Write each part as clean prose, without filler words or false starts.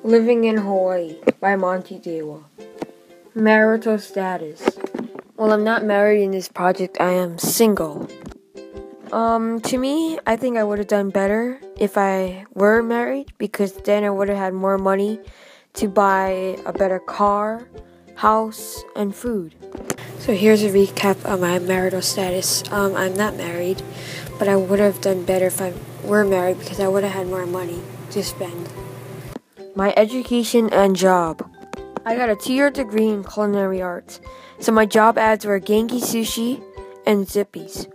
Living in Hawaii by Monte Dewa. Marital status. Well, I'm not married in this project. I am single. To me, I think I would have done better if I were married, because then I would have had more money to buy a better car, house, and food. So here's a recap of my marital status. I'm not married, but I would have done better if I were married because I would have had more money to spend. My education and job. I got a 2-year degree in culinary arts, so my job ads were Genki Sushi and Zippies.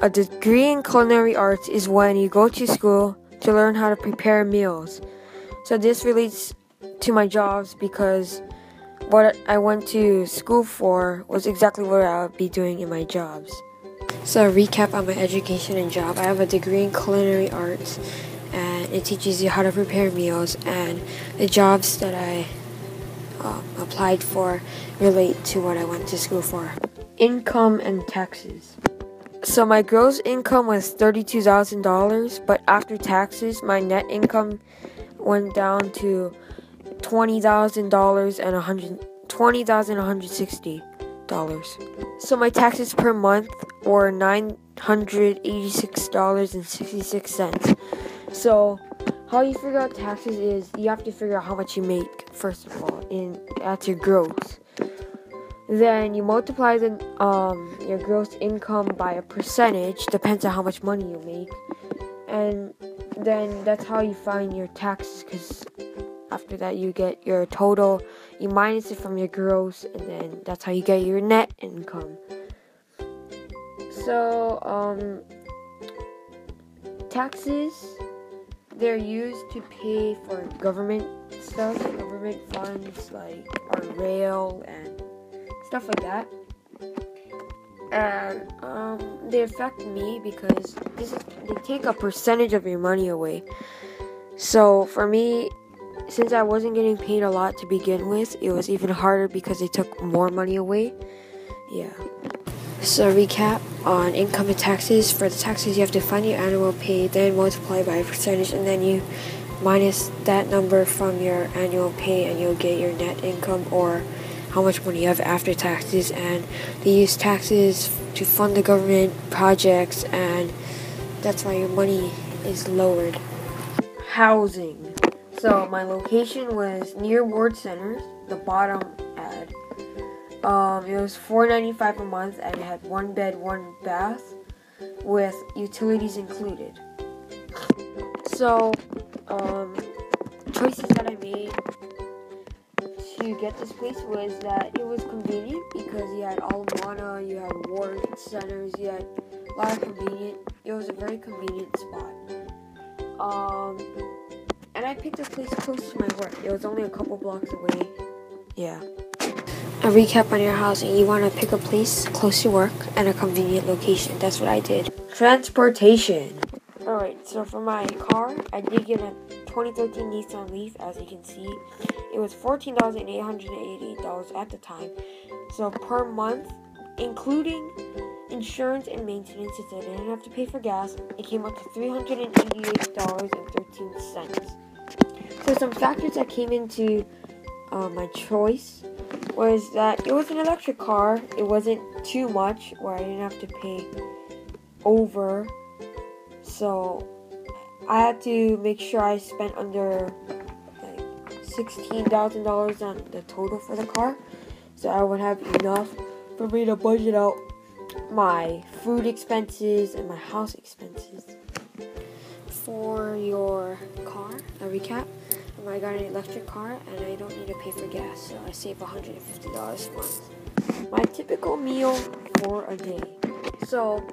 A degree in culinary arts is when you go to school to learn how to prepare meals. So this relates to my jobs because what I went to school for was exactly what I would be doing in my jobs. So a recap on my education and job. I have a degree in culinary arts, and it teaches you how to prepare meals, and the jobs that I applied for relate to what I went to school for. Income and taxes. So my gross income was $32,000, but after taxes, my net income went down to $20,000 and $20,160. So my taxes per month were $986.66. So how you figure out taxes is you have to figure out how much you make, first of all, that's your gross. Then you multiply your gross income by a percentage, depends on how much money you make. And then that's how you find your taxes, because after that you get your total, you minus it from your gross, and then that's how you get your net income. So, taxes, they're used to pay for government stuff, government funds like our rail and stuff like that. And they affect me because they take a percentage of your money away. So for me, since I wasn't getting paid a lot to begin with, it was even harder because they took more money away. Yeah. So recap on income and taxes. For the taxes, you have to find your annual pay, then multiply by a percentage, and then you minus that number from your annual pay, and you'll get your net income, or how much money you have after taxes. And they use taxes to fund the government projects, and that's why your money is lowered. Housing. So my location was near Ward Center, the bottom ad. It was $4.95 a month, and it had 1 bed, 1 bath, with utilities included. So, choices that I made to get this place was that it was convenient because you had Alamana, you had Ward Centers, you had a lot of convenient. It was a very convenient spot. And I picked a place close to my work. It was only a couple blocks away. Yeah. A recap on your housing. You want to pick a place close to work and a convenient location. That's what I did. Transportation. Alright, so for my car, I did get a 2013 Nissan Leaf, as you can see. It was $14,888 at the time. So per month, including insurance and maintenance, since I didn't have to pay for gas, it came up to $388.13. So some factors that came into my choice was that it was an electric car. It wasn't too much where I didn't have to pay over. So I had to make sure I spent under like $16,000 on the total for the car, so I would have enough for me to budget out my food expenses and my house expenses. For your car, a recap. I got an electric car and I don't need to pay for gas, so I save $150 a month. My typical meal for a day. So,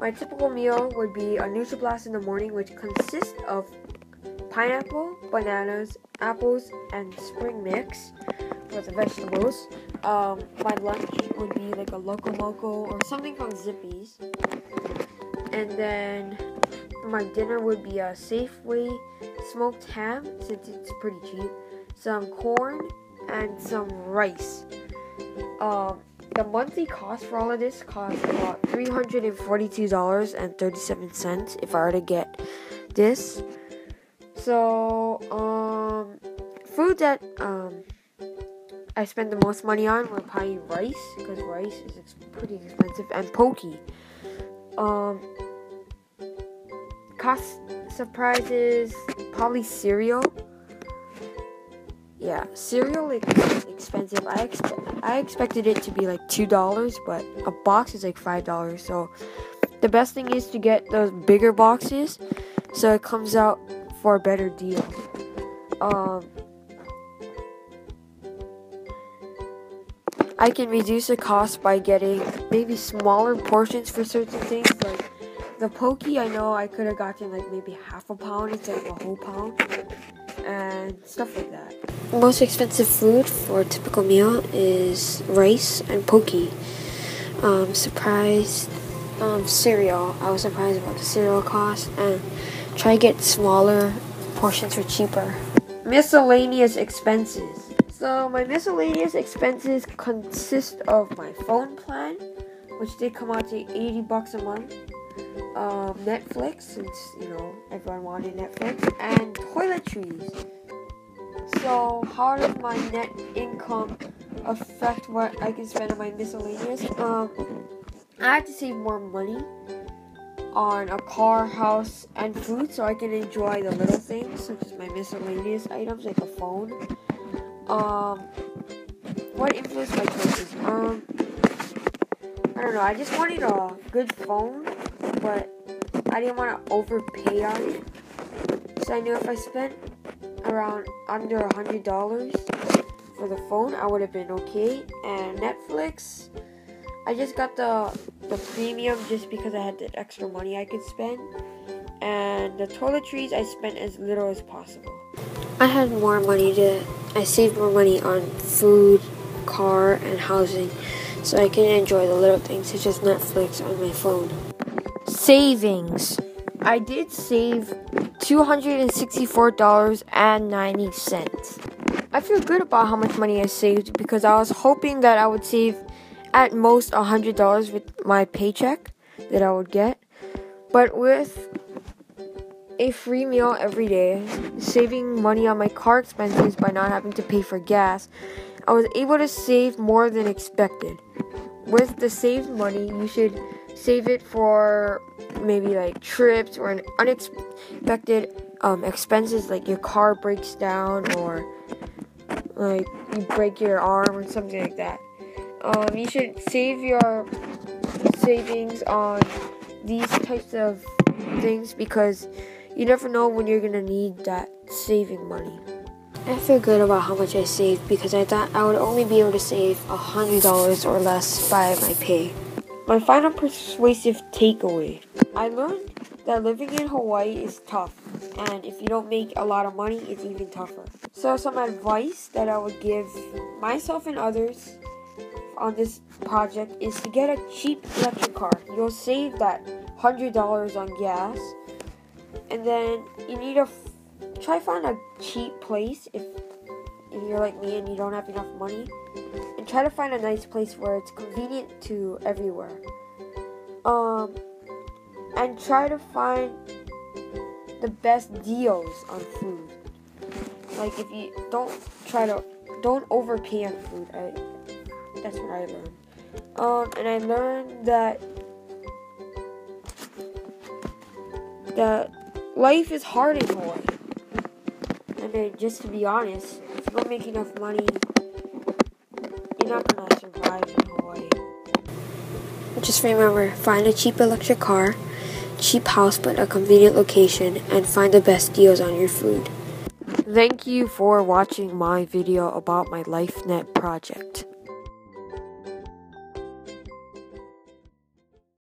my typical meal would be a Nutriblast in the morning, which consists of pineapple, bananas, apples, and spring mix for the vegetables. My lunch would be like a Loco Moco or something from Zippies. And then my dinner would be a Safeway smoked ham, since it's pretty cheap, some corn, and some rice. The monthly cost for all of this costs about $342.37 if I were to get this. So, food that I spend the most money on would probably rice, because rice is pretty expensive, and poke. Cost surprises, probably cereal. Yeah, cereal is expensive. I expected it to be like $2, but a box is like $5. So the best thing is to get those bigger boxes, so it comes out for a better deal. I can reduce the cost by getting maybe smaller portions for certain things. Like the poke, I know I could have gotten like maybe half a pound instead of a whole pound, and stuff like that. The most expensive food for a typical meal is rice and poke. Cereal. I was surprised about the cereal cost, and try to get smaller portions for cheaper. Miscellaneous expenses. So my miscellaneous expenses consist of my phone plan, which did come out to $80 a month. Netflix, since everyone wanted Netflix, and toiletries. So how does my net income affect what I can spend on my miscellaneous? I have to save more money on a car, house, and food, so I can enjoy the little things, such as my miscellaneous items, like a phone. What influenced my choices? I don't know. I just wanted a good phone, but I didn't want to overpay on it. So I knew if I spent around under $100 for the phone, I would have been okay. And Netflix, I just got the premium just because I had the extra money I could spend. And the toiletries, I spent as little as possible. I saved more money on food, car, and housing, so I can enjoy the little things such as Netflix on my phone. Savings. I did save $264.90. I feel good about how much money I saved because I was hoping that I would save at most $100 with my paycheck that I would get. But with a free meal every day, saving money on my car expenses by not having to pay for gas, I was able to save more than expected. With the saved money, you should save it for maybe like trips or an unexpected expenses, like your car breaks down or like you break your arm or something like that. You should save your savings on these types of things because you never know when you're gonna need that saving money. I feel good about how much I saved because I thought I would only be able to save $100 or less by my pay. My final persuasive takeaway. I learned that living in Hawaii is tough, and if you don't make a lot of money, it's even tougher. So some advice that I would give myself and others on this project is to get a cheap electric car. You'll save that $100 on gas, and then you need to try find a cheap place if you're like me and you don't have enough money, and try to find a nice place where it's convenient to everywhere. And try to find the best deals on food. Like if you don't overpay on food. That's what I learned. And I learned that life is hard in Hawaii. And then, just to be honest, if you don't make enough money, you're not gonna survive in Hawaii. Just remember, find a cheap electric car, cheap house but a convenient location, and find the best deals on your food. Thank you for watching my video about my LifeNet project.